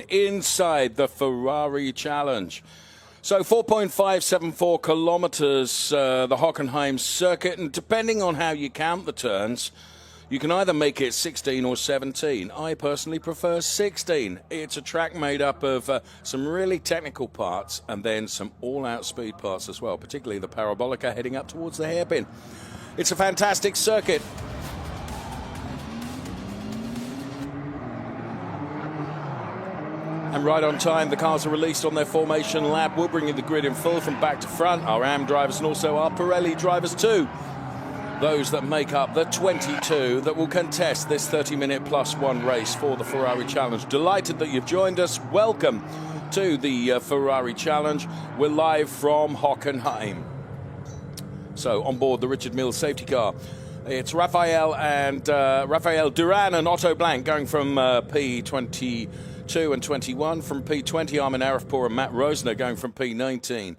inside the Ferrari Challenge. So 4.574 kilometers, the Hockenheim circuit, and depending on how you count the turns, you can either make it 16 or 17. I personally prefer 16. It's a track made up of some really technical parts and then some all-out speed parts as well, particularly the parabolica heading up towards the hairpin. It's a fantastic circuit. And right on time, the cars are released on their formation lap. We'll bring you the grid in full from back to front. Our AM drivers and also our Pirelli drivers too. Those that make up the 22 that will contest this 30-minute plus one race for the Ferrari Challenge. Delighted that you've joined us. Welcome to the Ferrari Challenge. We're live from Hockenheim. So on board the Richard Mills safety car, it's Rafael Duran and Otto Blank going from P22 and 21. From P20, Armin Arifpour and Matt Rosner going from P19.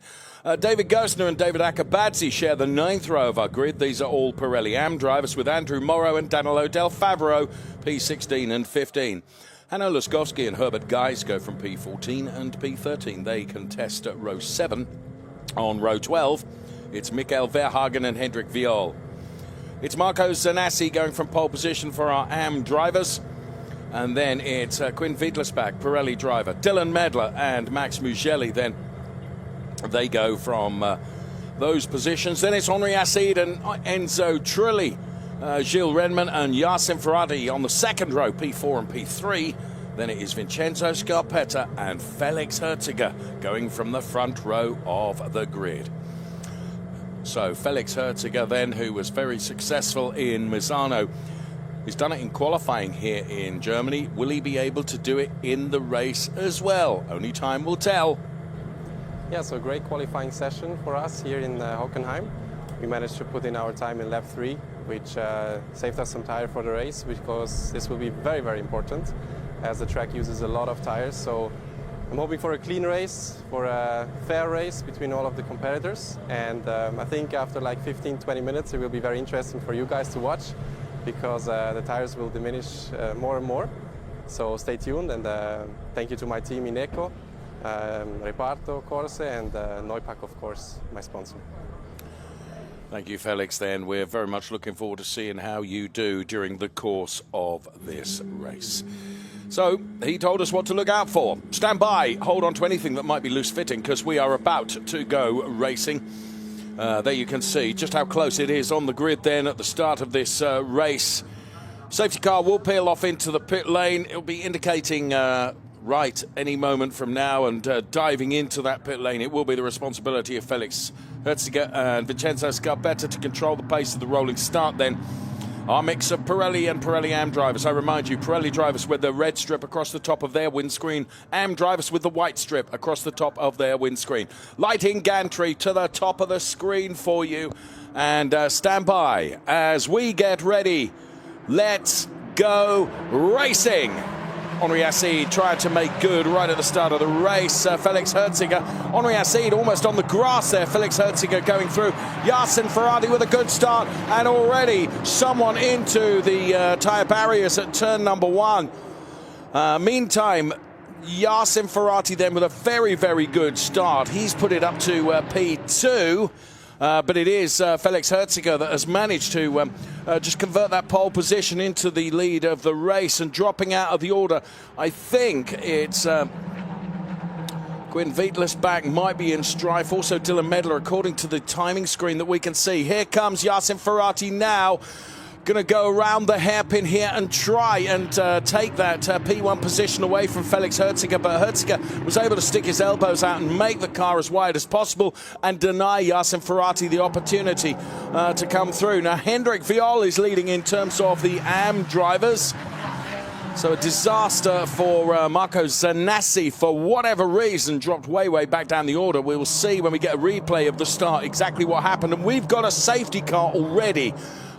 David Gersner and David Akabadze share the 9th row of our grid. These are all Pirelli AM drivers, with Andrew Morrow and Danilo Del Favero, P16 and 15. Hanno Laskowski and Herbert Geis go from P14 and P13. They contest at row 7. On row 12, it's Michael Verhagen and Hendrik Viol. It's Marco Zanassi going from pole position for our AM drivers. And then it's Quinn Wiedlersbach, Pirelli driver, Dylan Medler and Max Mugelli. Then they go from those positions. Then it's Henri Acid and Enzo Trilli, Gilles Renman and Jasin Ferati on the 2nd row, P4 and P3. Then it is Vincenzo Scarpetta and Felix Herziger going from the front row of the grid. So Felix Herziger then, who was very successful in Misano, he's done it in qualifying here in Germany. Will he be able to do it in the race as well? Only time will tell. Yeah, so great qualifying session for us here in Hockenheim. We managed to put in our time in lap 3, which saved us some tire for the race, because this will be very, very important as the track uses a lot of tires. So I'm hoping for a clean race, for a fair race between all of the competitors. And I think after like 15-20 minutes, it will be very interesting for you guys to watch, because the tires will diminish more and more. So stay tuned, and thank you to my team in Eco, Reparto Corse, and Neupack, of course, my sponsor. Thank you, Felix. Then we're very much looking forward to seeing how you do during the course of this race. So he told us what to look out for. Stand by, hold on to anything that might be loose fitting, because we are about to go racing. There you can see just how close it is on the grid then at the start of this race. Safety car will peel off into the pit lane. It'll be indicating right any moment from now, and diving into that pit lane, it will be the responsibility of Felix Herziger and Vincenzo Scarpetta to control the pace of the rolling start then. Our mix of Pirelli and Pirelli AM drivers. I remind you, Pirelli drivers with the red strip across the top of their windscreen. AM drivers with the white strip across the top of their windscreen. Lighting gantry to the top of the screen for you. And stand by as we get ready. Let's go racing. Henri Acid tried to make good right at the start of the race. Felix Herziger, Henri Acid almost on the grass there. Felix Herziger going through. Jasin Ferati with a good start, and already someone into the tyre barriers at turn number 1. Meantime, Jasin Ferati then with a very, very good start. He's put it up to P2. But it is Felix Herziger that has managed to just convert that pole position into the lead of the race, and dropping out of the order. I think it's Quinn Wiedlersbach might be in strife. Also Dylan Medler, according to the timing screen that we can see. Here comes Jasin Ferati now. Going to go around the hairpin here and try and take that P1 position away from Felix Herziger, but Herziger was able to stick his elbows out and make the car as wide as possible and deny Jasin Ferati the opportunity to come through. Now Hendrik Viol is leading in terms of the AM drivers. So a disaster for Marco Zanassi, for whatever reason, dropped way, way back down the order. We will see when we get a replay of the start exactly what happened. And we've got a safety car already.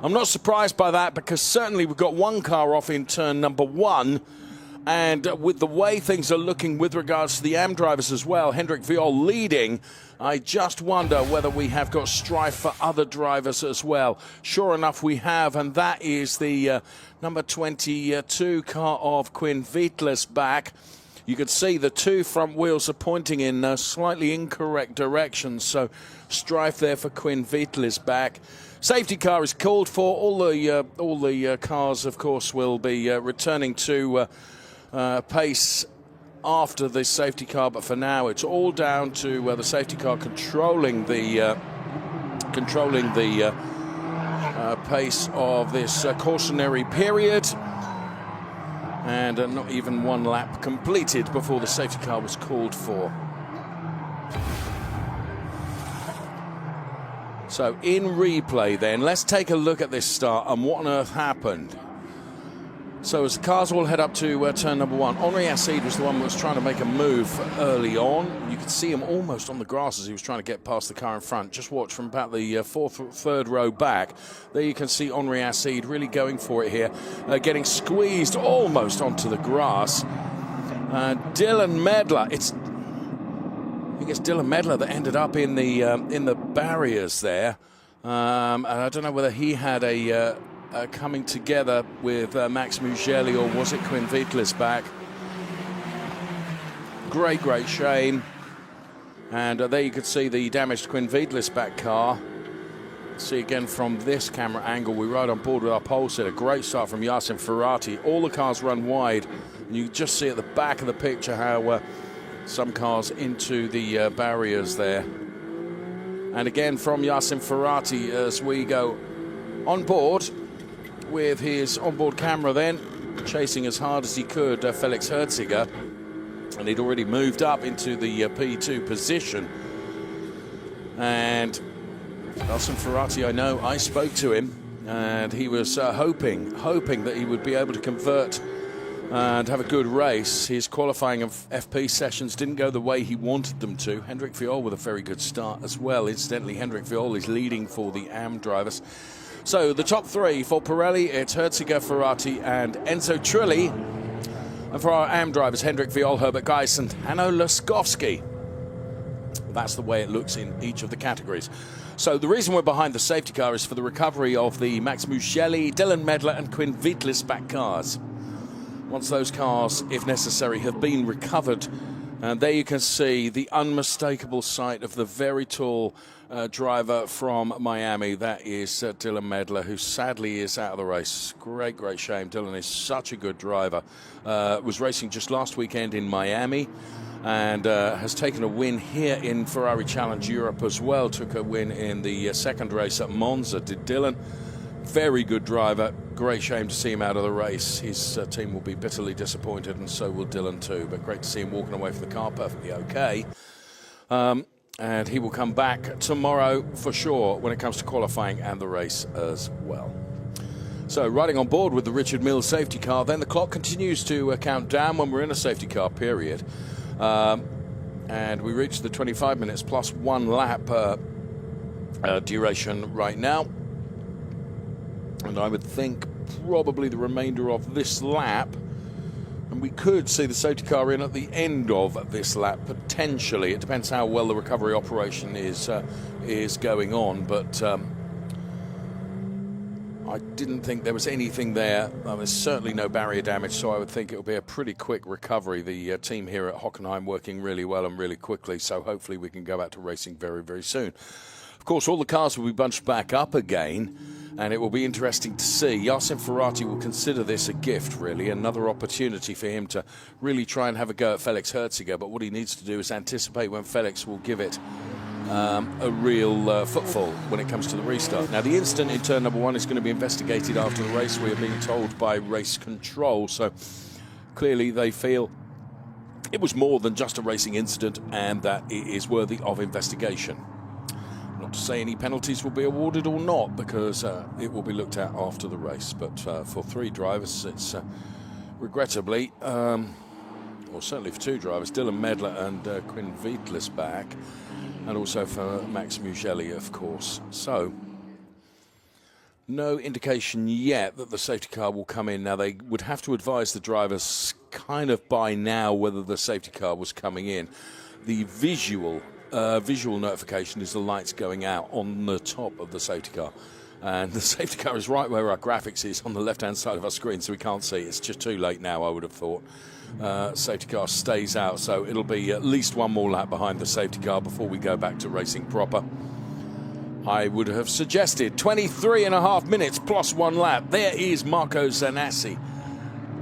I'm not surprised by that, because certainly we've got one car off in turn number 1. And with the way things are looking with regards to the AM drivers as well, Hendrik Viol leading, I just wonder whether we have got strife for other drivers as well. Sure enough, we have, and that is the number 22 car of Quinn Wiedlersbach. You could see the two front wheels are pointing in slightly incorrect directions, so strife there for Quinn Veitlis back. Safety car is called for. All the cars, of course, will be returning to pace after this safety car, but for now it's all down to the safety car controlling the pace of this cautionary period. And not even one lap completed before the safety car was called for. So in replay then, let's take a look at this start and what on earth happened. So as the cars all head up to turn number 1, Henri Acide was the one that was trying to make a move early on. You could see him almost on the grass as he was trying to get past the car in front. Just watch from about the third row back. There you can see Henri Acide really going for it here, getting squeezed almost onto the grass. Dylan Medler, I think it's Dylan Medler that ended up in the barriers there. And I don't know whether he had a coming together with Max Mugelli, or was it Quinn Veitlis back? Great shame. And there you could see the damaged Quinn Veitlis back car. See again from this camera angle, we're right on board with our pole sitter. Great start from Jasin Ferati. All the cars run wide. And you just see at the back of the picture how some cars into the barriers there. And again from Jasin Ferati as we go on board with his onboard camera then, chasing as hard as he could Felix Herziger, and he'd already moved up into the P2 position. And Jasin Ferati, I know, I spoke to him, and he was hoping that he would be able to convert and have a good race. His qualifying of FP sessions didn't go the way he wanted them to. Hendrik Viol with a very good start as well. Incidentally, Hendrik Viol is leading for the AM drivers. So the top 3 for Pirelli, it's Herziger, Ferati and Enzo Trilli. And for our AM drivers, Hendrik Viol, Herbert Geiss and Hanno Laskowski. That's the way it looks in each of the categories. So the reason we're behind the safety car is for the recovery of the Max Mugelli, Dylan Medler and Quinn Veitlis back cars. Once those cars, if necessary, have been recovered, and there you can see the unmistakable sight of the very tall driver from Miami. That is Dylan Medler, who sadly is out of the race. Great shame. Dylan is such a good driver. Was racing just last weekend in Miami and has taken a win here in Ferrari Challenge Europe as well. Took a win in the second race at Monza, did Dylan. Very good driver. Great shame to see him out of the race. His team will be bitterly disappointed, and so will Dylan too. But great to see him walking away from the car perfectly okay. And he will come back tomorrow for sure when it comes to qualifying and the race as well. So riding on board with the Richard Mills safety car, then the clock continues to count down when we're in a safety car period. And we reach the 25 minutes plus 1 lap duration right now. And I would think probably the remainder of this lap, and we could see the safety car in at the end of this lap, potentially. It depends how well the recovery operation is going on, but I didn't think there was anything there. There's certainly no barrier damage, so I would think it will be a pretty quick recovery. The team here at Hockenheim working really well and really quickly, so hopefully we can go back to racing very, very soon. Of course, all the cars will be bunched back up again, and it will be interesting to see. Jasin Ferati will consider this a gift, really, another opportunity for him to really try and have a go at Felix Herziger. But what he needs to do is anticipate when Felix will give it a real footfall when it comes to the restart. Now, the incident in turn number 1 is going to be investigated after the race, we are being told by race control. So clearly they feel it was more than just a racing incident and that it is worthy of investigation. Not to say any penalties will be awarded or not, because it will be looked at after the race. But for 3 drivers, it's regrettably, or certainly for 2 drivers, Dylan Medler and Quinn Veitlis back, and also for Max Mugelli, of course. So, no indication yet that the safety car will come in. Now, they would have to advise the drivers kind of by now whether the safety car was coming in. The visual notification is the lights going out on the top of the safety car. And the safety car is right where our graphics is on the left-hand side of our screen, so we can't see. It's just too late now, I would have thought. Safety car stays out, so it'll be at least one more lap behind the safety car before we go back to racing proper. I would have suggested 23.5 minutes plus 1 lap. There is Marco Zanassi.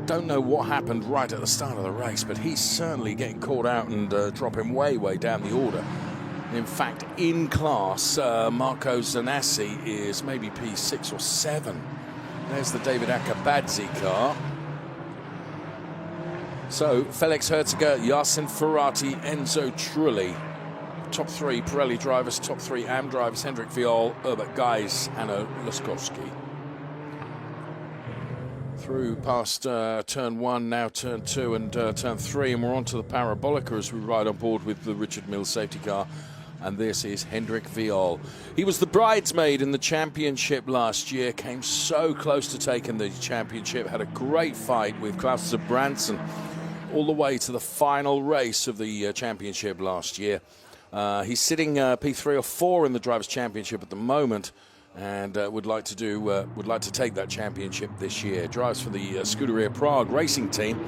Don't know what happened right at the start of the race, but he's certainly getting caught out and dropping way down the order. In fact, in class, Marco Zanassi is maybe P6 or 7. There's the David Akabadze car. So, Felix Herziger, Jasin Ferati, Enzo Trulli. Top 3 Pirelli drivers, top 3 AM drivers, Hendrik Viol, Herbert Geis, Hanno Laskowski. Through past turn 1, now turn 2 and turn 3, and we're on to the Parabolica as we ride on board with the Richard Mills safety car. And this is Hendrik Viol. He was the bridesmaid in the championship last year, came so close to taking the championship, had a great fight with Klaus Zabranson all the way to the final race of the championship last year. He's sitting P3 or 4 in the Drivers' Championship at the moment, and would like to take that championship this year. Drives for the Scuderia Prague racing team,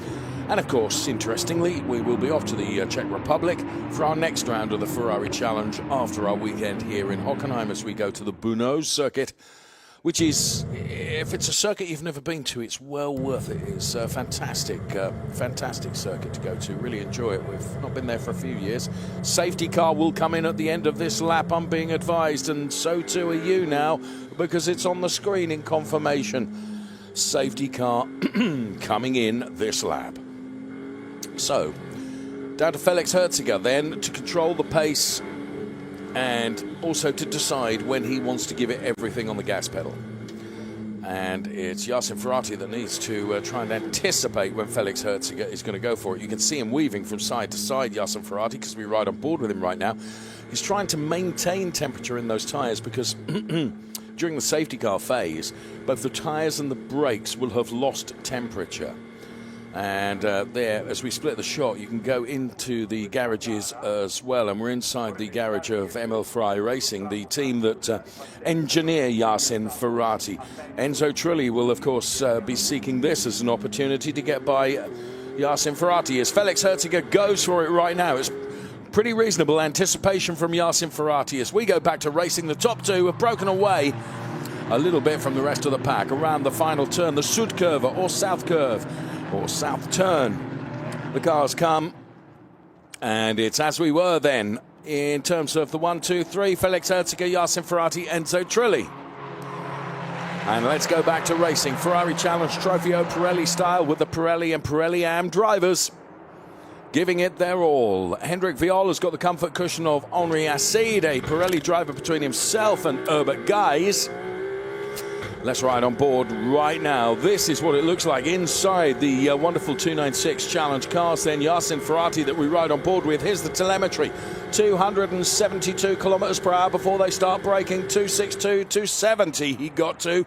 and of course, interestingly, we will be off to the Czech Republic for our next round of the Ferrari Challenge after our weekend here in Hockenheim as we go to the Buenos circuit, which is, if it's a circuit you've never been to, it's well worth it. It's a fantastic circuit to go to. Really enjoy it. We've not been there for a few years. Safety car will come in at the end of this lap, I'm being advised, and so too are you now, because it's on the screen in confirmation. Safety car coming in this lap. So, down to Felix Herziger then to control the pace and also to decide when he wants to give it everything on the gas pedal. And it's Jasin Ferati that needs to try and anticipate when Felix Herziger is going to go for it. You can see him weaving from side to side, Jasin Ferati, because we ride on board with him right now. He's trying to maintain temperature in those tyres because during the safety car phase, both the tyres and the brakes will have lost temperature. And there, as we split the shot, you can go into the garages as well. And we're inside the garage of ML Fry Racing, the team that engineer Jasin Ferati. Enzo Trulli will, of course, be seeking this as an opportunity to get by Jasin Ferati. As Felix Herziger goes for it right now, it's pretty reasonable anticipation from Jasin Ferati. As we go back to racing, the top 2 have broken away a little bit from the rest of the pack around the final turn, the Sud curve or South curve, or south turn. The cars come, and it's as we were then in terms of the 1, 2, 3, Felix Herziger, Jasin Ferati, Enzo Trulli. And let's go back to racing. Ferrari Challenge Trofeo Pirelli style with the Pirelli and Pirelli AM drivers giving it their all. Hendrik Viol has got the comfort cushion of Henri Acide, a Pirelli driver between himself and Herbert Geis. Let's ride on board right now. This is what it looks like inside the wonderful 296 Challenge cars. Then Jasin Ferati that we ride on board with. Here's the telemetry. 272 kilometers per hour before they start braking. 262, 270 he got to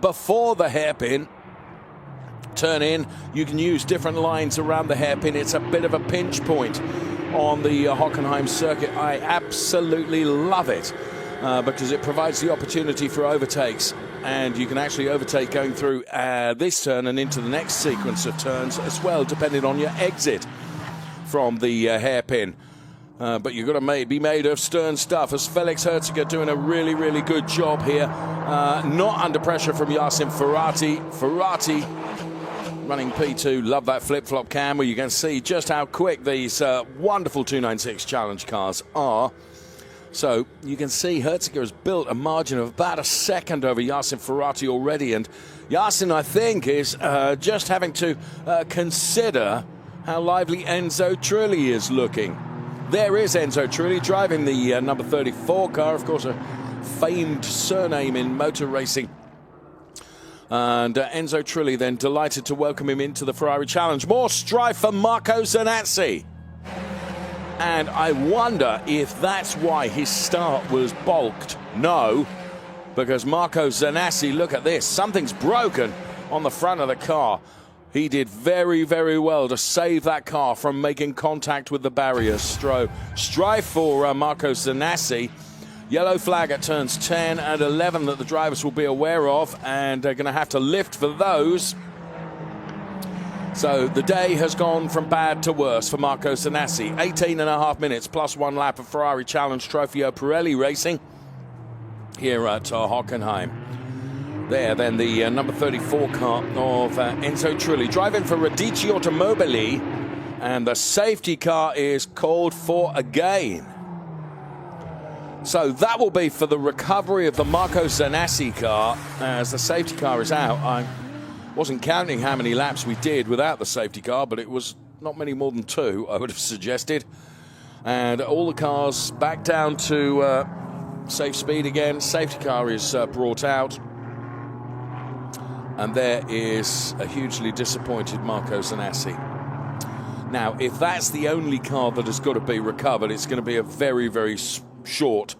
before the hairpin. Turn in. You can use different lines around the hairpin. It's a bit of a pinch point on the Hockenheim circuit. I absolutely love it because it provides the opportunity for overtakes. And you can actually overtake going through this turn and into the next sequence of turns as well, depending on your exit from the hairpin. But you've got to be made of stern stuff, as Felix Herziger doing a really good job here. Not under pressure from Jasin Ferati. Ferati running P2. Love that flip-flop cam where you can see just how quick these wonderful 296 Challenge cars are. So you can see Herziger has built a margin of about a second over Jasin Ferati already. And Jasin, I think, is just having to consider how lively Enzo Trulli is looking. There is Enzo Trulli driving the number 34 car, of course, a famed surname in motor racing. And Enzo Trulli then delighted to welcome him into the Ferrari Challenge. More strife for Marco Zanassi. And I wonder if that's why his start was balked. No, because Marco Zanassi, look at this. Something's broken on the front of the car. He did very well to save that car from making contact with the barriers. Strife for Marco Zanassi. Yellow flag at turns 10 and 11 that the drivers will be aware of, and they're going to have to lift for those. So the day has gone from bad to worse for Marco Sanasi. 18.5 minutes plus 1 lap of Ferrari Challenge Trofeo Pirelli racing here at Hockenheim. There, then the number 34 car of Enzo Trulli driving for Radici Automobili, and the safety car is called for again. So that will be for the recovery of the Marco Sanasi car as the safety car is out. I wasn't counting how many laps we did without the safety car, but it was not many more than 2, I would have suggested. And all the cars back down to safe speed again. Safety car is brought out. And there is a hugely disappointed Marco Sanasi. Now, if that's the only car that has got to be recovered, it's going to be a very, very short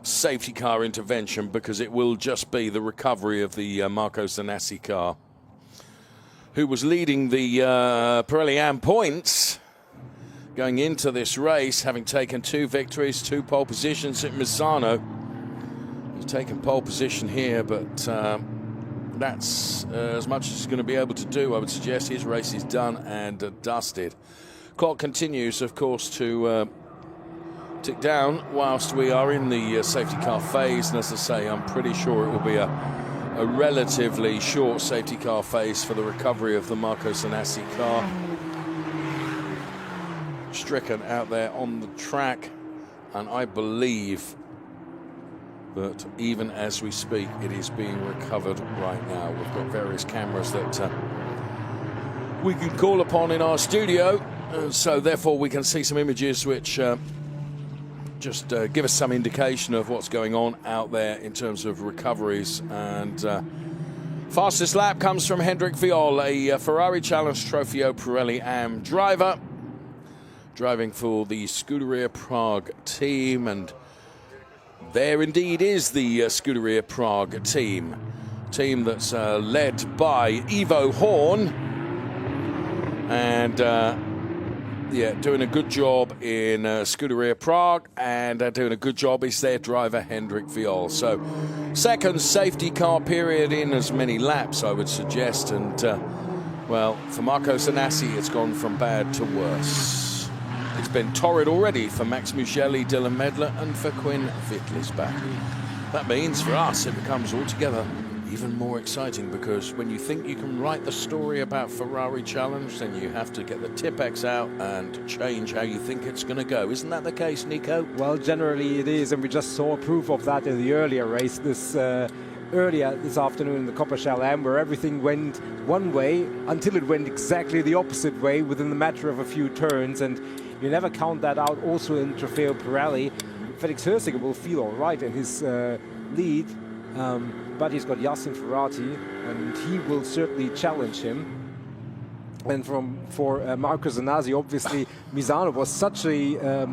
safety car intervention, because it will just be the recovery of the Marco Sanasi car, who was leading the Pirelli Am points going into this race, having taken 2 victories, 2 pole positions at Misano. He's taken pole position here, but that's as much as he's going to be able to do. I would suggest his race is done and dusted. Clock continues, of course, to tick down whilst we are in the safety car phase. And as I say, I'm pretty sure it will be a relatively short safety car phase for the recovery of the Marco Sanasi car. Stricken out there on the track, and I believe that even as we speak, it is being recovered right now. We've got various cameras that we can call upon in our studio, and so therefore we can see some images which just give us some indication of what's going on out there in terms of recoveries. And fastest lap comes from Hendrik Viol, a Ferrari Challenge Trofeo Pirelli Am driver, driving for the Scuderia Prague team. And there indeed is the Scuderia Prague team that's led by Ivo Horn, and doing a good job in Scuderia Prague, and doing a good job is their driver Hendrik Viol. So second safety car period in as many laps, I would suggest, and well, for Marco Sanasi it's gone from bad to worse. It's been torrid already for Max Mugelli, Dylan Medler, and for Quinn Wittlisbach. That means for us it becomes altogether even more exciting, because when you think you can write the story about Ferrari Challenge, then you have to get the Tipex out and change how you think it's going to go. Isn't that the case, Nico? Well, generally it is, and we just saw proof of that in the earlier race earlier this afternoon in the Coppershell Am, where everything went one way until it went exactly the opposite way within the matter of a few turns, and you never count that out also in Trofeo Pirelli. Felix Hörsiger will feel all right in his lead, but he's got Jasin Ferati, and he will certainly challenge him. And for Marco Sanasi, obviously, Misano was such a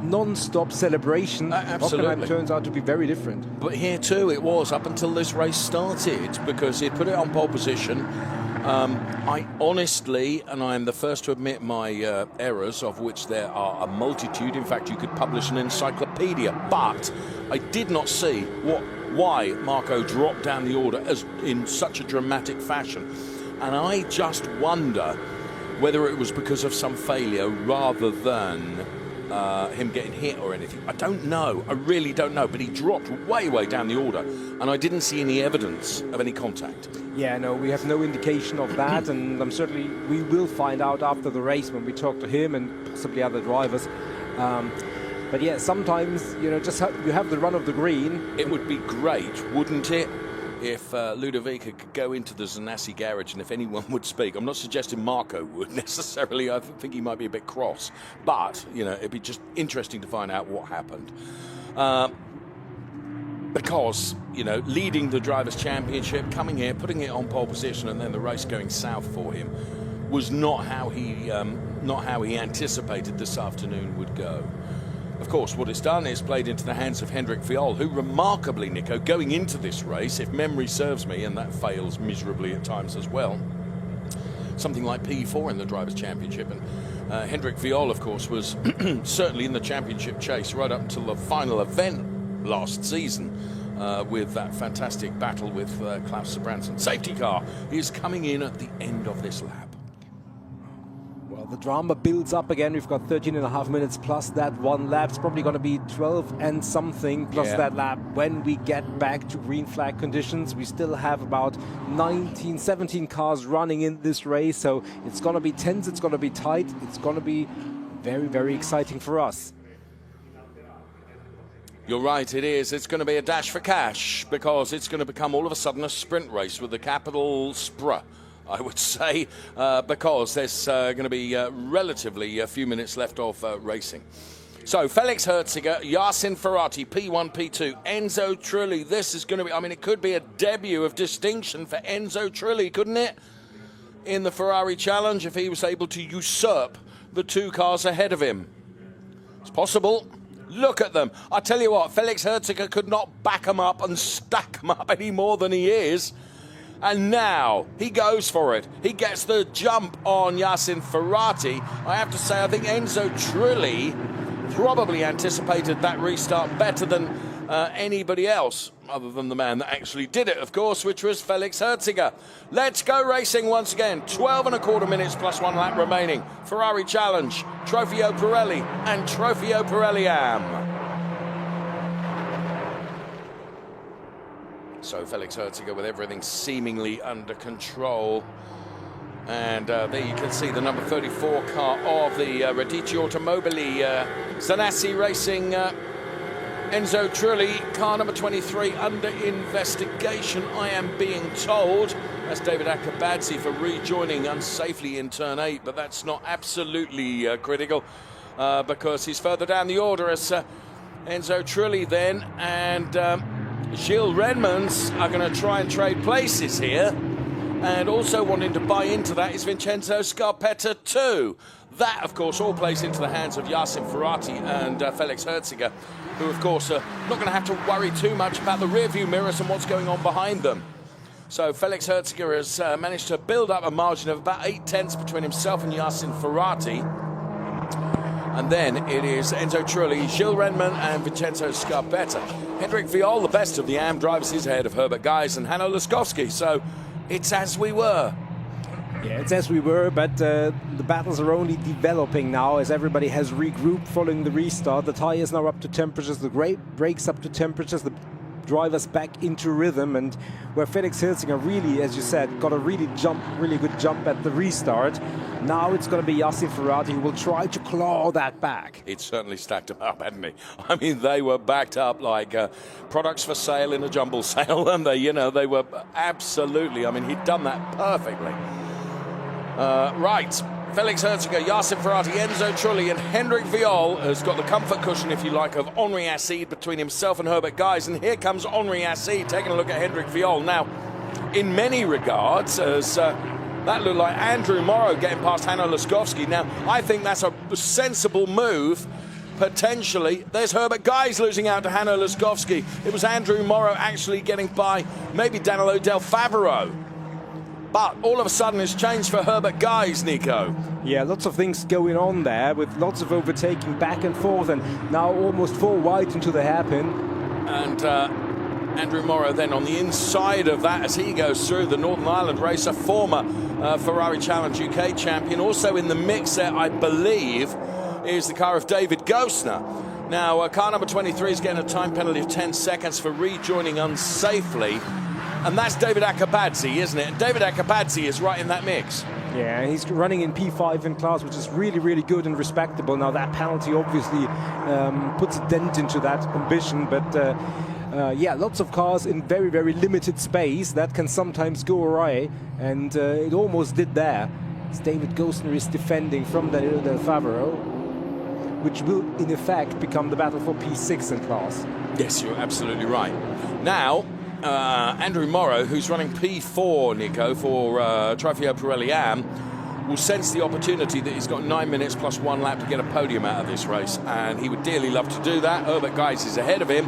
non-stop celebration. Absolutely. Hockenheim turns out to be very different. But here too it was up until this race started, because he'd put it on pole position. I honestly, and I am the first to admit my errors, of which there are a multitude. In fact, you could publish an encyclopedia. But I did not see why Marco dropped down the order as in such a dramatic fashion. And I just wonder whether it was because of some failure rather than him getting hit or anything. I don't know. I really don't know. But he dropped way, way down the order, and I didn't see any evidence of any contact. Yeah, no, we have no indication of that, and we will find out after the race when we talk to him and possibly other drivers. But yeah, sometimes, you know, you have the run of the green. It would be great, wouldn't it, if Ludovica could go into the Sanasi garage, and if anyone would speak. I'm not suggesting Marco would necessarily. I think he might be a bit cross. But, you know, it'd be just interesting to find out what happened. Because, you know, leading the Drivers' Championship, coming here, putting it on pole position, and then the race going south for him was not how he anticipated this afternoon would go. Of course, what it's done is played into the hands of Hendrik Viol, who remarkably, Nico, going into this race, if memory serves me, and that fails miserably at times as well, something like P4 in the Drivers' Championship. And Hendrik Viol, of course, was certainly in the championship chase right up until the final event last season with that fantastic battle with Klaus Sebranson. Safety car is coming in at the end of this lap. Well, the drama builds up again. We've got 13.5 minutes plus that one lap. It's probably going to be 12 and something plus that lap when we get back to green flag conditions. We still have about 19, 17 cars running in this race, so it's going to be tense, it's going to be tight, it's going to be very, very exciting for us. You're right, it is. It's going to be a dash for cash because it's going to become all of a sudden a sprint race with a capital SPRA, I would say, because there's going to be relatively a few minutes left of racing. So, Felix Herziger, Jasin Ferati, P1, P2, Enzo Trulli. This is going to be, I mean, it could be a debut of distinction for Enzo Trulli, couldn't it? In the Ferrari Challenge, if he was able to usurp the two cars ahead of him. It's possible. Look at them. I tell you what, Felix Herziger could not back them up and stack them up any more than he is. And now he goes for it. He gets the jump on Jasin Ferati. I have to say, I think Enzo Trulli probably anticipated that restart better than anybody else, other than the man that actually did it, of course, which was Felix Herziger. Let's go racing once again. 12.25 minutes plus one lap remaining. Ferrari Challenge, Trofeo Pirelli and Trofeo Pirelli Am. So Felix Herziger with everything seemingly under control. And there you can see the number 34 car of the Radici Automobili Zanassi Racing. Enzo Trulli, car number 23, under investigation, I am being told. That's David Akabadze for rejoining unsafely in turn 8, but that's not absolutely critical because he's further down the order as Enzo Trulli then and Gilles Redmans are going to try and trade places here. And also wanting to buy into that is Vincenzo Scarpetta too. That, of course, all plays into the hands of Jasin Ferati and Felix Herziger, who, of course, are not going to have to worry too much about the rearview mirrors and what's going on behind them. So Felix Herziger has managed to build up a margin of about 8 tenths between himself and Jasin Ferati. And then it is Enzo Trulli, Gilles Redman and Vincenzo Scarpetta. Hendrik Viol, the best of the AM drivers, is ahead of Herbert Geis and Hanno Laskowski. So it's as we were. Yeah, it's as we were, but the battles are only developing now as everybody has regrouped following the restart. The tires now up to temperatures, the brakes up to temperatures, the drivers back into rhythm, and where Felix Herziger really, as you said, got a really good jump at the restart. Now it's going to be Jasin Ferati who will try to claw that back. It certainly stacked them up, hadn't he? I mean, they were backed up like products for sale in a jumble sale, and they, you know, they were absolutely, I mean, he'd done that perfectly. Right, Felix Herziger, Jasin Ferati, Enzo Trulli and Hendrik Viol has got the comfort cushion, if you like, of Henri Acide between himself and Herbert Geis. And here comes Henri Acide taking a look at Hendrik Viol. Now, in many regards, as that looked like Andrew Morrow getting past Hanno Laskowski. Now, I think that's a sensible move. Potentially, there's Herbert Geis losing out to Hanno Laskowski. It was Andrew Morrow actually getting by maybe Danilo Del Favaro. But all of a sudden it's changed for Herbert Geis, Nico. Yeah, lots of things going on there with lots of overtaking back and forth, and now almost 4 wide into the hairpin. And Andrew Morrow then on the inside of that as he goes through, the Northern Ireland racer, former Ferrari Challenge UK champion. Also in the mix there, I believe, is the car of David Gosner. Now, car number 23 is getting a time penalty of 10 seconds for rejoining unsafely. And that's David Akabadze, isn't it? And David Akabadze is right in that mix. Yeah, and he's running in P5 in class, which is really, really good and respectable. Now, that penalty obviously puts a dent into that ambition. But, yeah, lots of cars in very, very limited space. That can sometimes go awry. And it almost did there. As David Gosner is defending from Danilo Del Favaro, which will, in effect, become the battle for P6 in class. Yes, you're absolutely right. Now, Andrew Morrow, who's running P4, Nico, for Trofeo Pirelli Am, will sense the opportunity that he's got 9 minutes plus 1 lap to get a podium out of this race, and he would dearly love to do that. Herbert Geis is ahead of him.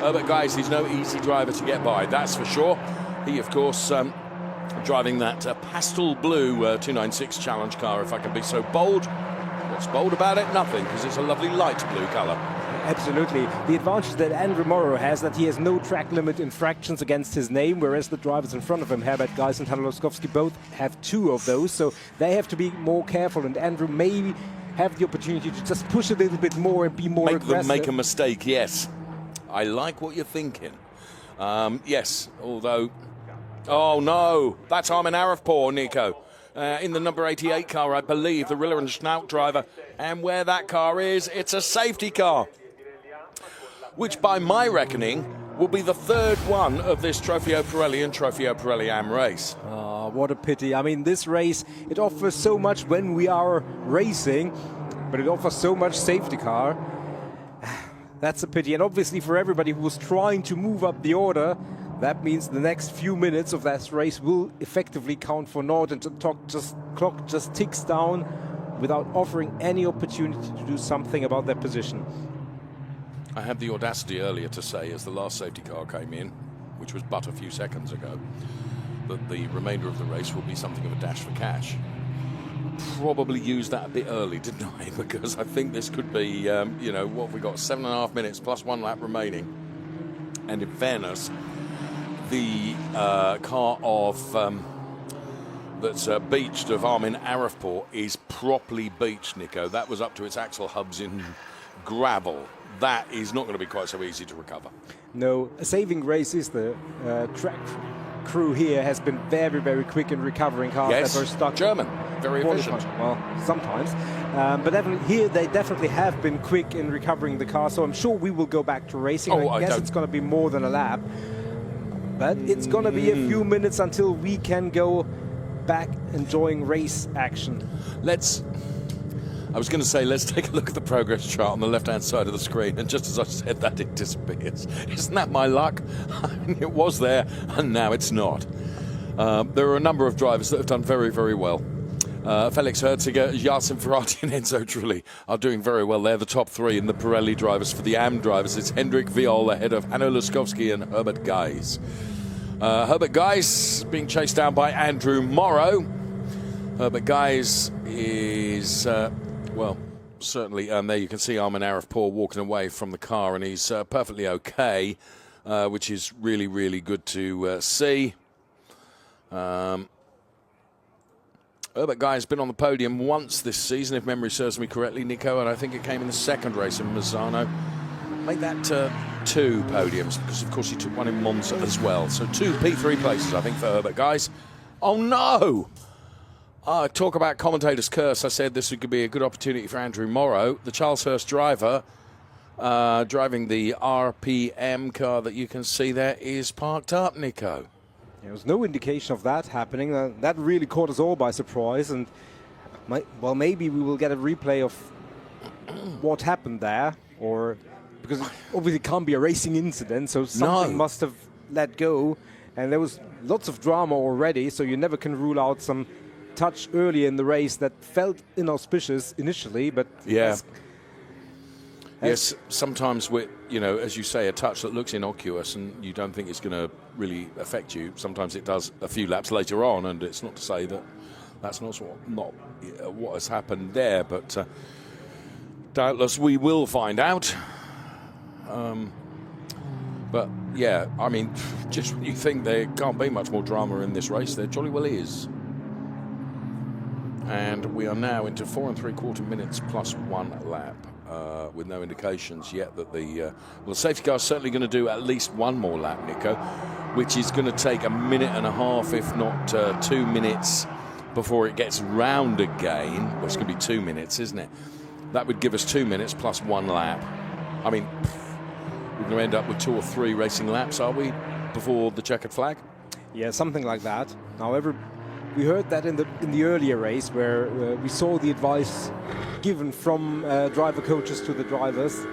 Herbert Geis is no easy driver to get by, that's for sure. He, of course, driving that pastel blue 296 Challenge car, if I can be so bold. What's bold about it? Nothing, because it's a lovely light blue colour. Absolutely. The advantage that Andrew Morrow has that he has no track limit infractions against his name, whereas the drivers in front of him, Herbert Geis and Hanno Laskowski, both have 2 of those. So they have to be more careful, and Andrew may have the opportunity to just push a little bit more and be more aggressive. Make a mistake, yes. I like what you're thinking. Yes, although... Oh, no. That's Armin Arifpour, Nico. In the number 88 car, I believe, the Riller and Schnaut driver. And where that car is, it's a safety car, which by my reckoning will be the 3rd one of this Trofeo Pirelli and Trofeo Pirelli Am race. Oh, what a pity. I mean, this race, it offers so much when we are racing, but it offers so much safety car. That's a pity. And obviously for everybody who was trying to move up the order, that means the next few minutes of that race will effectively count for naught, and the clock just ticks down without offering any opportunity to do something about their position. I had the audacity earlier to say, as the last safety car came in, which was but a few seconds ago, that the remainder of the race will be something of a dash for cash. Probably used that a bit early, didn't I? Because I think this could be, you know, what have we got? 7.5 minutes plus 1 lap remaining. And in fairness, the car of that's beached of Armin Arifpour is properly beached, Nico. That was up to its axle hubs in gravel. That is not going to be quite so easy to recover. No, a saving grace is the track crew here has been very, very quick in recovering cars that were stuck. German, very efficient. Well, sometimes. But definitely here they definitely have been quick in recovering the car, so I'm sure we will go back to racing. I guess it's going to be more than a lap. But it's going to be a few minutes until we can go back enjoying race action. I was going to say, let's take a look at the progress chart on the left-hand side of the screen, and just as I said that, it disappears. Isn't that my luck? I mean, it was there, and now it's not. There are a number of drivers that have done very, very well. Felix Herziger, Jasin Ferati and Enzo Trulli are doing very well. They're the top 3 in the Pirelli drivers. For the Am drivers, it's Hendrik Viol ahead of Hanno Laskowski and Herbert Geis. Herbert Geis being chased down by Andrew Morrow. Herbert Geis is, well, certainly, and there you can see Armin Arifpour walking away from the car, and he's perfectly okay, which is really, really good to see. Herbert Geis has been on the podium once this season, if memory serves me correctly, Nico, and I think it came in the second race in Misano. Make that 2 podiums, because of course he took one in Monza as well. So 2 P3 places, I think, for Herbert Geis. Oh no! Talk about commentator's curse. I said this could be a good opportunity for Andrew Morrow, the Charles Hurst driver, driving the RPM car that you can see there, is parked up, Nico. There was no indication of that happening. That really caught us all by surprise, and well, maybe we will get a replay of what happened there, or because it obviously can't be a racing incident, so something must have let go, and there was lots of drama already, so you never can rule out some touch early in the race that felt inauspicious initially, but yes, sometimes with, you know, as you say, a touch that looks innocuous and you don't think it's going to really affect you. Sometimes it does a few laps later on, and it's not to say that that's not what has happened there, but doubtless we will find out. But yeah, I mean, just when you think there can't be much more drama in this race, there jolly well is. And we are now into 4 3/4 minutes plus 1 lap, with no indications yet that the safety car is certainly going to do at least one more lap, Nico, which is going to take 1.5 minutes, if not 2 minutes, before it gets round again. Well, it's going to be 2 minutes, isn't it? That would give us 2 minutes plus 1 lap. I mean, we're going to end up with 2 or 3 racing laps, are we, before the checkered flag? Yeah, something like that. However, we heard that in the earlier race where we saw the advice given from driver coaches to the drivers.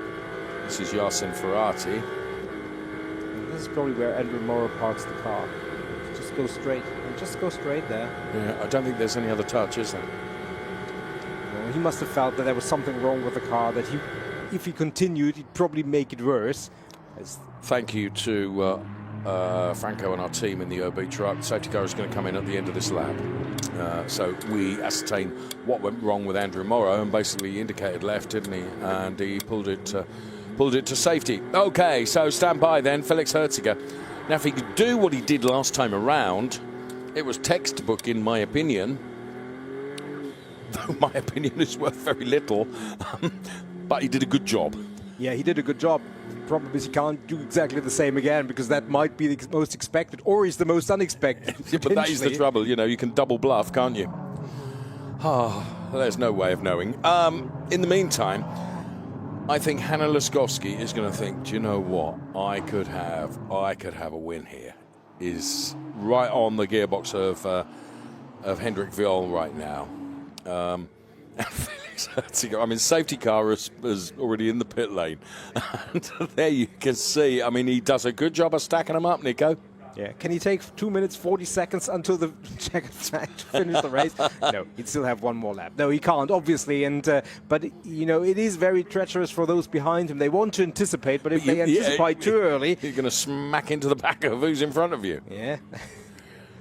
This is Jasin Ferati. And this is probably where Andrew Morrow parks the car. Just go straight. And just go straight there. Yeah, I don't think there's any other touch, is there? Well, he must have felt that there was something wrong with the car, that if he continued, he'd probably make it worse. Thank you to Franco and our team in the OB truck. Safety car is going to come in at the end of this lap. So we ascertain what went wrong with Andrew Morrow, and basically he indicated left, didn't he? And he pulled it pulled it to safety. Okay, so stand by then, Felix Herziger. Now, if he could do what he did last time around, it was textbook in my opinion. Though my opinion is worth very little, but he did a good job. Yeah, he did a good job. Problem is he can't do exactly the same again, because that might be the most expected, or is the most unexpected. Yeah, but that is the trouble, you know, you can double bluff, can't you? There's no way of knowing. In the meantime, I think Hanno Laskowski is going to think, do you know what? I could have a win here. Is right on the gearbox of Hendrik Viol right now. And Felix Herziger, I mean, safety car is already in the pit lane. And there you can see, I mean, he does a good job of stacking them up, Nico. Yeah, can he take 2 minutes 40 seconds until the checkered flag to finish the race? No, he'd still have one more lap. No, he can't, obviously. And but you know, it is very treacherous for those behind him. They want to anticipate, but if they anticipate too early, you're going to smack into the back of who's in front of you. Yeah.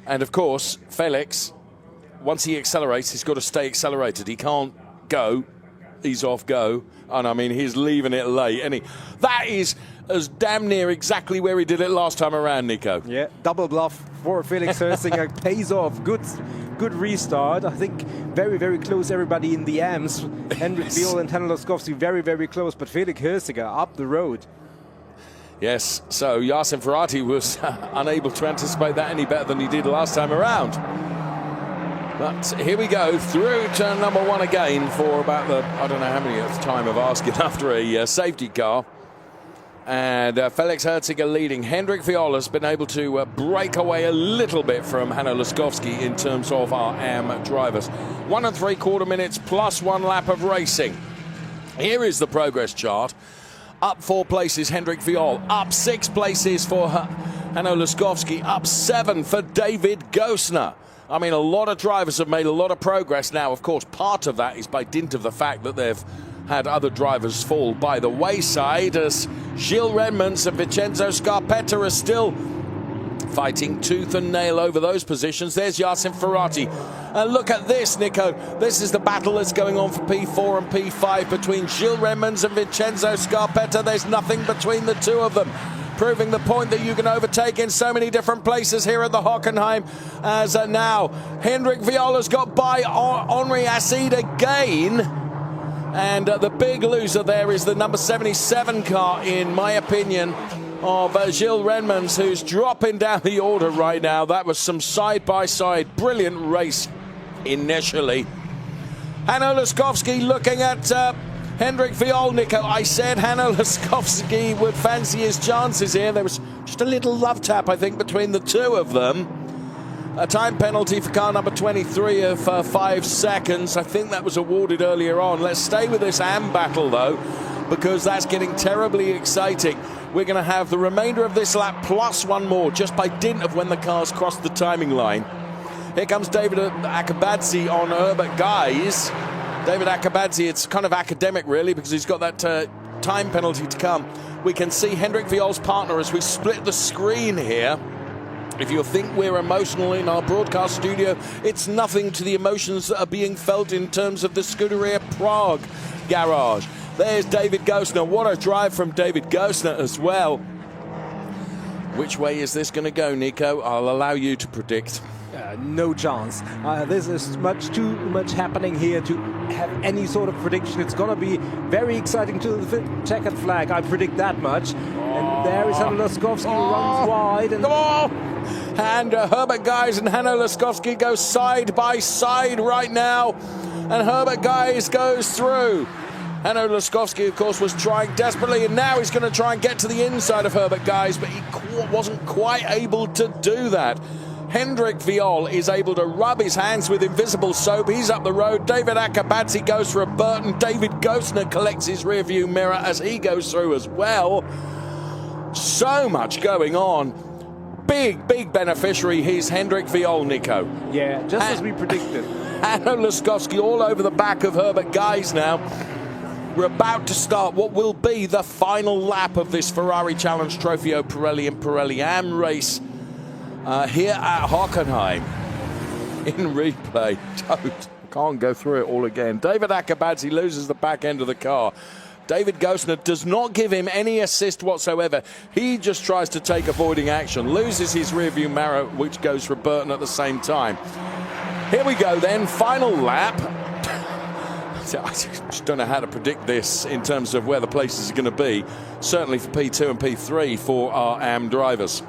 And of course, Felix, once he accelerates, he's got to stay accelerated. He can't go. He's off go. And I mean, he's leaving it late. And that is as damn near exactly where he did it last time around, Nico. Yeah, double bluff for Felix Herziger. Pays off. Good restart. I think very, very close, everybody in the AMs. Hendrik Viol and Hanno Laskowski very, very close. But Felix Herziger up the road. Yes, so Jasin Ferati was unable to anticipate that any better than he did last time around. But here we go, through turn number 1 again for about the, I don't know how many time of asking after a safety car. And Felix Herziger leading. Hendrik Viol has been able to break away a little bit from Hanno Laskowski in terms of our AM drivers. 1 3/4 minutes plus 1 lap of racing. Here is the progress chart. Up 4 places, Hendrik Viol. Up 6 places for Hanno Laskowski. Up 7 for David Gosner. I mean, a lot of drivers have made a lot of progress now. Of course, part of that is by dint of the fact that they've had other drivers fall by the wayside, as Gilles Redmans and Vincenzo Scarpetta are still fighting tooth and nail over those positions. There's Jasin Ferati. And look at this, Nico. This is the battle that's going on for P4 and P5 between Gilles Redmans and Vincenzo Scarpetta. There's nothing between the two of them, proving the point that you can overtake in so many different places here at the Hockenheim. As now Hendrik Viol has got by Henri Acide again. And the big loser there is the number 77 car, in my opinion, of Gilles Redmans, who's dropping down the order right now. That was some side-by-side brilliant race initially. Hanno Laskowski looking at Hendrik Viol, Nico. I said Hanno Laskowski would fancy his chances here. There was just a little love tap, I think, between the two of them. A time penalty for car number 23 of 5 seconds. I think that was awarded earlier on. Let's stay with this AM battle, though, because that's getting terribly exciting. We're going to have the remainder of this lap plus 1 more, just by dint of when the cars cross the timing line. Here comes David Akabadze on Herbert Guys. David Akabadze, it's kind of academic, really, because he's got that time penalty to come. We can see Hendrik Viol's partner as we split the screen here. If you think we're emotional in our broadcast studio, it's nothing to the emotions that are being felt in terms of the Scuderia Prague garage. There's David Gosner. What a drive from David Gosner as well. Which way is this going to go, Nico? I'll allow you to predict. No chance. This is too much happening here to have any sort of prediction. It's going to be very exciting to the checkered flag. I predict that much. And there is Hanno Laskowski, runs wide. And And Herbert Guys and Hanno Laskowski go side by side right now. And Herbert Guys goes through. Hanno Laskowski, of course, was trying desperately, and now he's going to try and get to the inside of Herbert Guys, but he wasn't quite able to do that. Hendrik Viol is able to rub his hands with invisible soap. He's up the road. David Akabadze goes for a Burton. David Gosner collects his rearview mirror as he goes through as well. So much going on. Big beneficiary. He's Hendrik Viol, Nico. Yeah, just as we predicted. Hanno Laskowski all over the back of Herbert Guys now. We're about to start what will be the final lap of this Ferrari Challenge Trofeo Pirelli and Pirelli AM race here at Hockenheim. In replay, can't go through it all again. David Akabadze loses the back end of the car. David Gostner does not give him any assist whatsoever. He just tries to take avoiding action, loses his rearview mirror, which goes for Burton at the same time. Here we go then, final lap. I just don't know how to predict this in terms of where the places are going to be. Certainly for P2 and P3 for our AM drivers.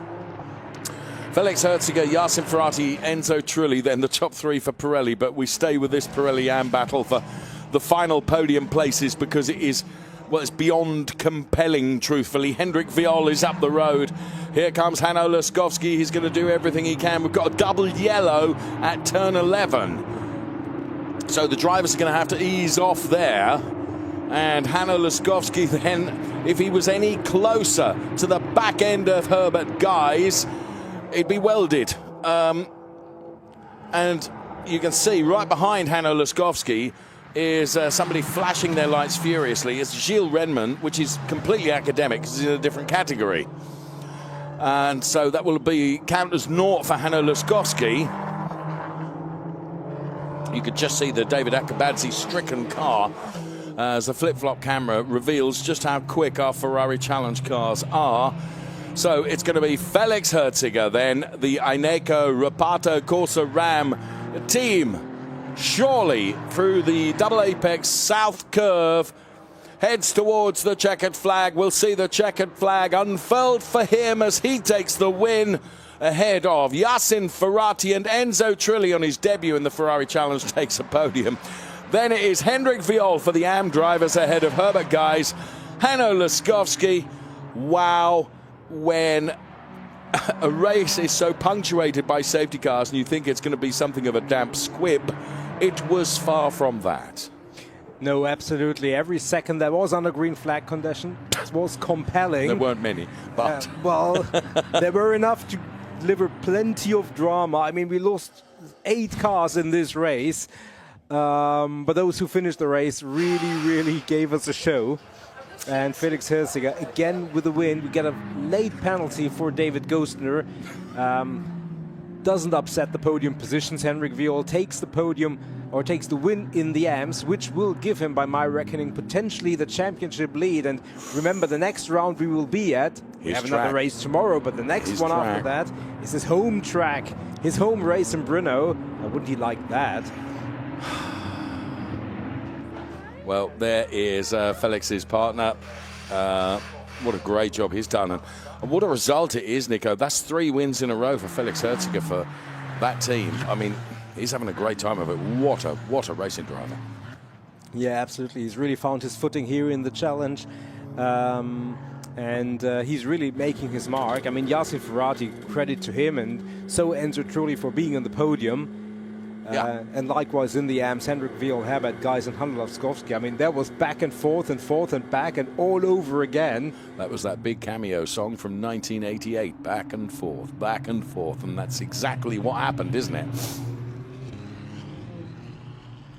Felix Herziger, Jasin Ferati, Enzo Trulli, then the top three for Pirelli. But we stay with this Pirelli AM battle for the final podium places because it is, well, it's beyond compelling, truthfully. Hendrik Viol is up the road. Here comes Hanno Laskowski. He's going to do everything he can. We've got a double yellow at turn 11. So the drivers are going to have to ease off there. And Hanno Laskowski then, if he was any closer to the back end of Herbert Guys, it'd be welded. And you can see right behind Hanno Laskowski is somebody flashing their lights furiously. It's Gilles Renman, which is completely academic because he's in a different category. And so that will be count as naught for Hanno Laskowski. You could just see the David Akabadze stricken car as the flip-flop camera reveals just how quick our Ferrari Challenge cars are. So it's going to be Felix Herziger then, the Ineco Reparto Corsa Ram team. Surely through the double apex south curve, heads towards the checkered flag. We'll see the checkered flag unfurled for him as he takes the win ahead of Jasin Ferati, and Enzo Trulli on his debut in the Ferrari Challenge takes a podium. Then it is Hendrik Viol for the AM drivers ahead of Herbert Guys, Hanno Laskowski. Wow, when a race is so punctuated by safety cars and you think it's going to be something of a damp squib, it was far from that. No, absolutely. Every second that was under green flag condition was compelling. There weren't many, but... well, there were enough to deliver plenty of drama. I mean, we lost 8 cars in this race, but those who finished the race really gave us a show. And Felix Herziger, again with the win. We get a late penalty for David Gostner. Doesn't upset the podium positions. Hendrik Viol takes the podium, or takes the win in the AMS, which will give him, by my reckoning, potentially the championship lead. And remember, the next round we will be at, we have another race tomorrow, but the next one after that is his home track, his home race in Brno. Wouldn't he like that? Well, there is Felix's partner. What a great job he's done. And what a result it is, Nico. That's 3 wins in a row for Felix Herziger for that team. I mean, he's having a great time of it. What a racing driver. Yeah, absolutely. He's really found his footing here in the challenge. And he's really making his mark. I mean, Jasin Ferati, credit to him, and so Enzo Trulli for being on the podium. And likewise in the AMS, Hendrik Viol, Herbert Guys, and Hanno Laskowski. I mean, that was back and forth and back and all over again. That was that big cameo song from 1988, back and forth, and that's exactly what happened, isn't it?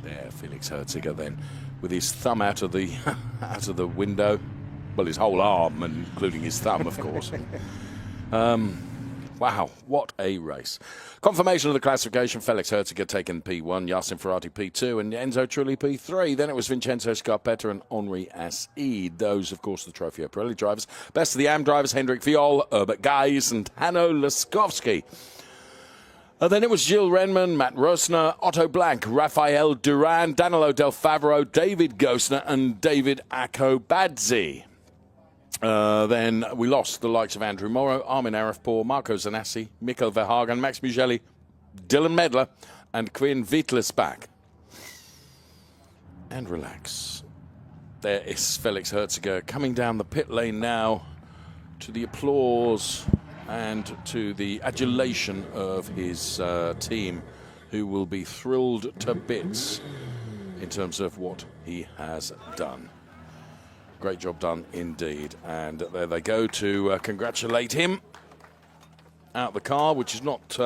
There, Felix Herziger then, with his thumb out of the out of the window. Well, his whole arm, including his thumb, of course. Wow, what a race. Confirmation of the classification, Felix Herziger taking P1, Jasin Ferati P2, and Enzo Trulli P3. Then it was Vincenzo Scarpetta and Henri Assid. Those, of course, the Trofeo Pirelli drivers. Best of the AM drivers, Hendrik Viol, Herbert Guys, and Hanno Laskowski. Then it was Gilles Renman, Matt Rosner, Otto Blank, Rafael Duran, Danilo Del Favero, David Gostner, and David Akabadze. Then we lost the likes of Andrew Morrow, Armin Arifpour, Marco Zanassi, Mikkel Verhagen, Max Mugelli, Dylan Medler, and Quinn Wittlisbach. And relax. There is Felix Herziger coming down the pit lane now to the applause and to the adulation of his team, who will be thrilled to bits in terms of what he has done. Great job done indeed. And there they go to congratulate him out the car, which is not...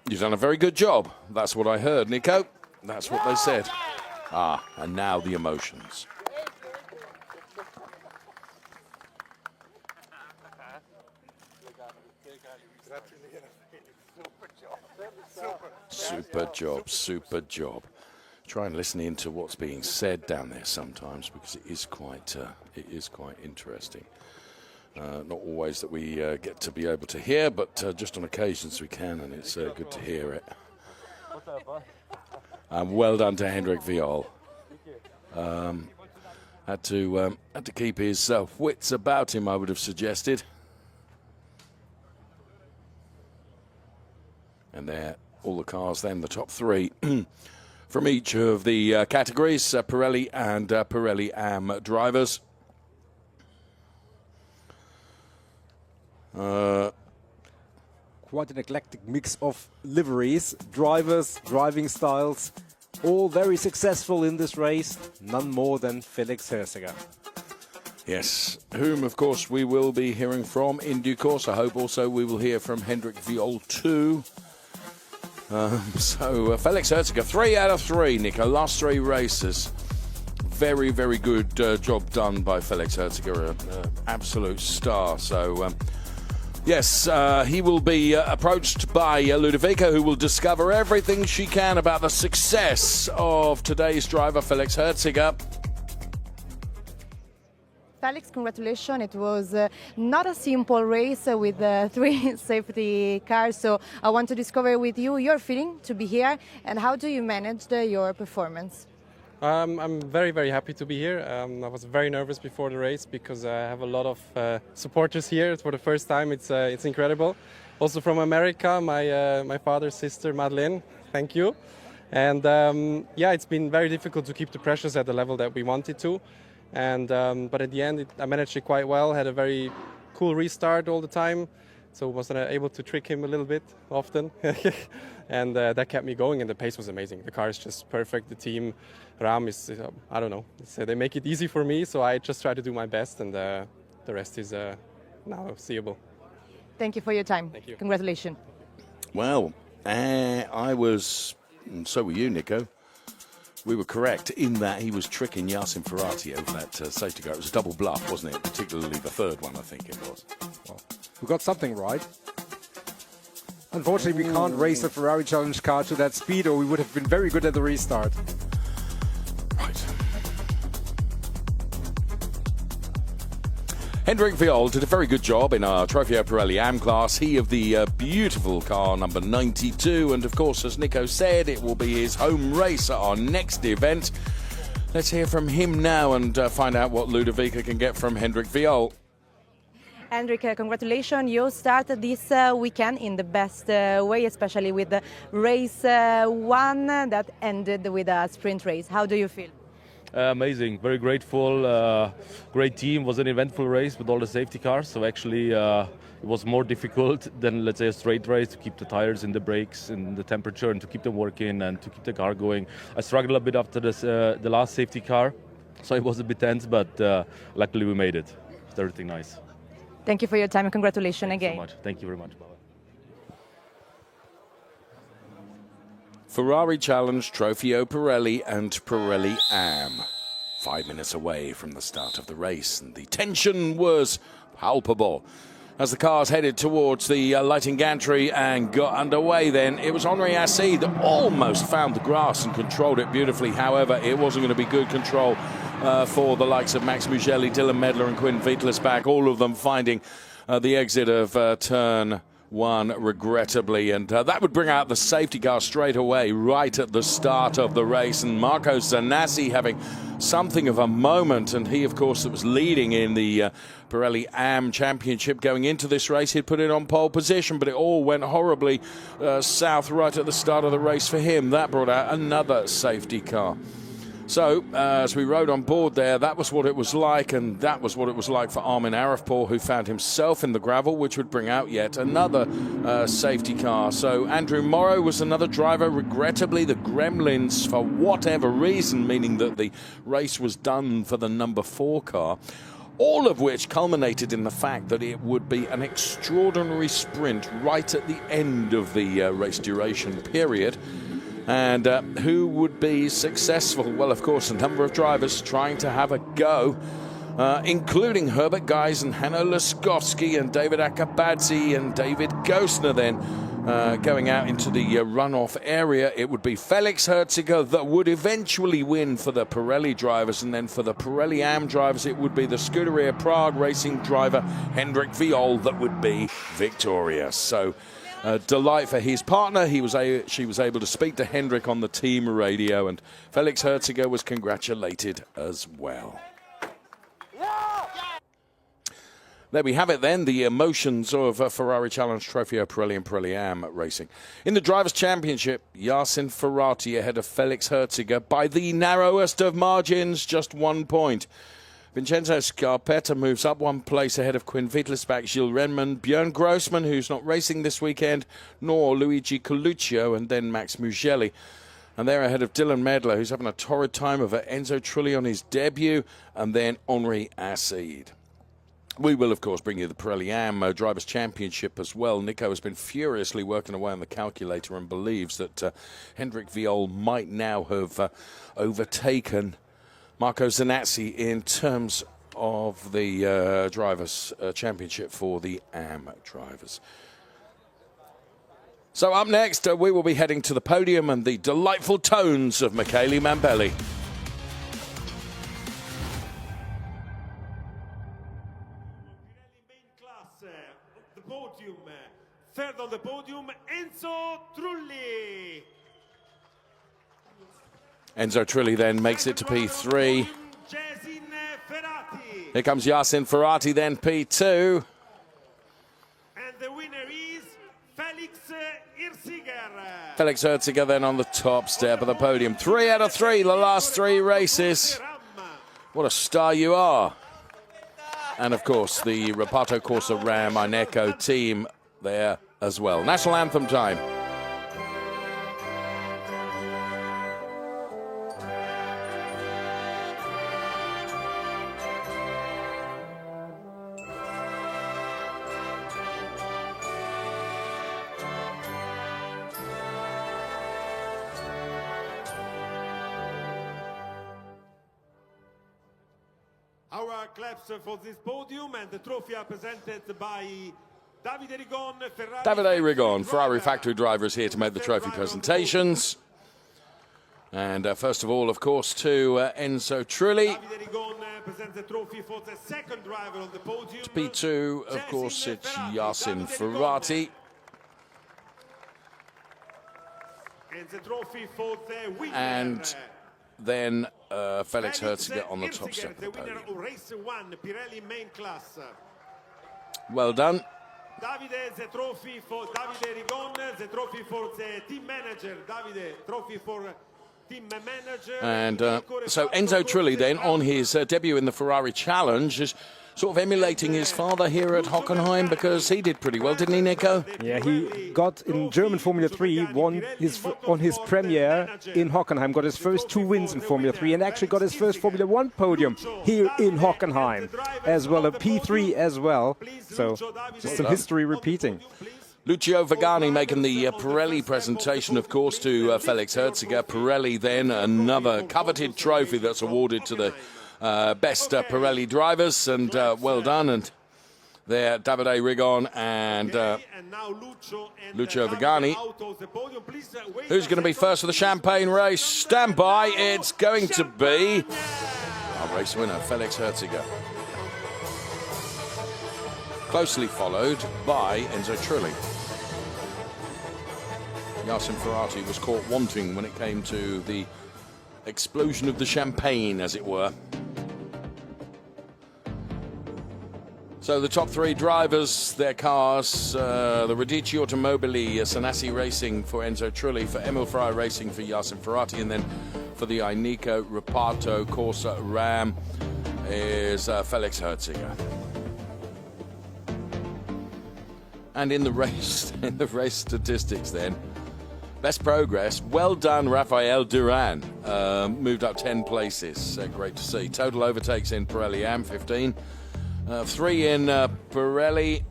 You've done a very good job. That's what I heard, Nico. That's what they said. And now the emotions. Super job. try and listen into what's being said down there sometimes, because it is quite interesting. Not always that we get to be able to hear, but just on occasions we can, and it's good to hear it. And well done to Hendrik Viol. Had to keep his wits about him, I would have suggested. And there, all the cars then, the top three from each of the categories, Pirelli and Pirelli AM drivers. Quite an eclectic mix of liveries, drivers, driving styles, all very successful in this race, none more than Felix Herziger. Yes, whom of course we will be hearing from in due course. I hope also we will hear from Hendrik Viol too. So Felix Herziger, 3 out of 3, Nico, last 3 races. Very, very good job done by Felix Herziger, absolute star. So yes, he will be approached by Ludovica, who will discover everything she can about the success of today's driver, Felix Herziger. Felix, congratulations. It was not a simple race with 3 safety cars. So I want to discover with you your feeling to be here and how do you manage your performance? I'm very, very happy to be here. I was very nervous before the race because I have a lot of supporters here for the first time. It's incredible. Also from America, my father's sister, Madeleine, thank you. And yeah, it's been very difficult to keep the pressures at the level that we wanted to. And but at the end, I managed it quite well. Had a very cool restart all the time, so was able to trick him a little bit often, and that kept me going. And the pace was amazing. The car is just perfect. The team, Ram is, I don't know. They make it easy for me, so I just try to do my best, and the rest is now seeable. Thank you for your time. Thank you. Congratulations. Well, I was, and so were you, Nico. We were correct in that he was tricking Jasin Ferati over that safety car. It was a double bluff, wasn't it? Particularly the third one, I think it was. Well, we got something right. Unfortunately, we can't race a Ferrari Challenge car to that speed, or we would have been very good at the restart. Right. Hendrik Viol did a very good job in our Trofeo Pirelli AM class. He of the beautiful car number 92. And of course, as Nico said, it will be his home race at our next event. Let's hear from him now and find out what Ludovica can get from Hendrik Viol. Hendrik, congratulations. You started this weekend in the best way, especially with the race 1 that ended with a sprint race. How do you feel? Amazing, very grateful, great team. It was an eventful race with all the safety cars, so actually it was more difficult than, let's say, a straight race to keep the tires in the brakes and the temperature and to keep them working and to keep the car going. I struggled a bit after this, the last safety car, so it was a bit tense, but luckily we made it. It's everything nice. Thank you for your time and congratulations again. Thank you so much. Thank you very much. Bye. Ferrari Challenge, Trofeo Pirelli and Pirelli AM. 5 minutes away from the start of the race, and the tension was palpable. As the cars headed towards the lighting gantry and got underway then, it was Henri Assis that almost found the grass and controlled it beautifully. However, it wasn't going to be good control for the likes of Max Mugelli, Dylan Medler and Quinn Veitlersbach, all of them finding the exit of turn 1 regrettably, and that would bring out the safety car straight away right at the start of the race, and Marco Zanassi having something of a moment, and he of course that was leading in the Pirelli AM Championship going into this race. He'd put it on pole position, but it all went horribly south right at the start of the race for him. That brought out another safety car. So, as we rode on board there, that was what it was like, and that was what it was like for Armin Arifpour, who found himself in the gravel, which would bring out yet another safety car. So, Andrew Morrow was another driver. Regrettably, the Gremlins, for whatever reason, meaning that the race was done for the number 4 car, all of which culminated in the fact that it would be an extraordinary sprint right at the end of the race duration period. And who would be successful? Well, of course, a number of drivers trying to have a go, including Herbert Geis and Hanno Laskowski and David Akabadze and David Gosner then Going out into the runoff area, it would be Felix Herziger that would eventually win for the Pirelli drivers, and then for the Pirelli AM drivers, it would be the Scuderia Prague racing driver Hendrik Viol that would be victorious. So, delight for his partner. She was able to speak to Hendrik on the team radio, and Felix Herziger was congratulated as well. There we have it then, the emotions of Ferrari Challenge Trofeo Pirelli and Pirelli AM racing. In the Drivers' Championship, Jasin Ferati ahead of Felix Herziger by the narrowest of margins, just 1 point. Vincenzo Scarpetta moves up 1 place ahead of Quinn Wittelsbach, Gilles Renman, Björn Grossman, who's not racing this weekend, nor Luigi Coluccio, and then Max Mugelli. And they're ahead of Dylan Medler, who's having a torrid time over Enzo Trulli on his debut, and then Henri Acide. We will, of course, bring you the Pirelli AM Drivers' Championship as well. Nico has been furiously working away on the calculator and believes that Hendrik Viol might now have overtaken Marco Zanazzi in terms of the Drivers' Championship for the AM drivers. So up next, we will be heading to the podium and the delightful tones of Michele Mambelli. Third on the podium, Enzo Trulli. Enzo Trulli then makes it to P3. Jasin Ferati. Here comes Jasin Ferati, then P2. And the winner is Felix Herziger. Felix Herziger then on the top step of the podium. 3 out of 3, the last 3 races. What a star you are. And of course, the Reparto Corsa Ram Ineco team there as well. National anthem time. Our claps for this podium, and the trophy are presented by Davide Rigon, Ferrari factory driver, is here to make the trophy presentations. And first of all, of course, to Enzo Trulli. Presents the trophy for the second driver on the podium. To P2, of course, it's Jasin Ferati. And the trophy for the winner. And then Felix Herziger on the top step of the winner podium. of race 1, Pirelli main class. Well done. Davide, the trophy for Davide Rigon, the trophy for the team manager. Davide, trophy for team manager. And so Enzo Trulli then on his debut in the Ferrari Challenge is sort of emulating his father here at Hockenheim, because he did pretty well, didn't he, Nico? Yeah, he got in German Formula 3, won on his premiere in Hockenheim, got his first 2 wins in Formula 3, and actually got his first Formula 1 podium here in Hockenheim, as well a P3 as well. So just some history repeating. Lucio Vagani making the Pirelli presentation, of course, to Felix Herziger. Pirelli then, another coveted trophy that's awarded to the best Pirelli drivers, and well done. And there, Davide Rigon and Lucio Vagani. Who's going to be first for the champagne race? Stand by, it's going to be our race winner, Felix Herziger. Closely followed by Enzo Trulli. Jasin Ferati was caught wanting when it came to the explosion of the champagne, as it were. So the top 3 drivers, their cars, the Radici Automobili Sanassi Racing for Enzo Trulli, for Emil Frey Racing for Jasin Ferati, and then for the Ineco Reparto Corsa Ram is Felix Herziger. And in the race statistics then, best progress, well done, Rafael Duran. Moved up 10 places, great to see. Total overtakes in Pirelli AM, 15. 3 in Pirelli.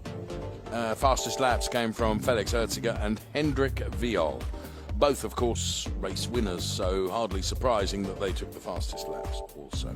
Fastest laps came from Felix Herziger and Hendrik Viol. Both, of course, race winners, so hardly surprising that they took the fastest laps also.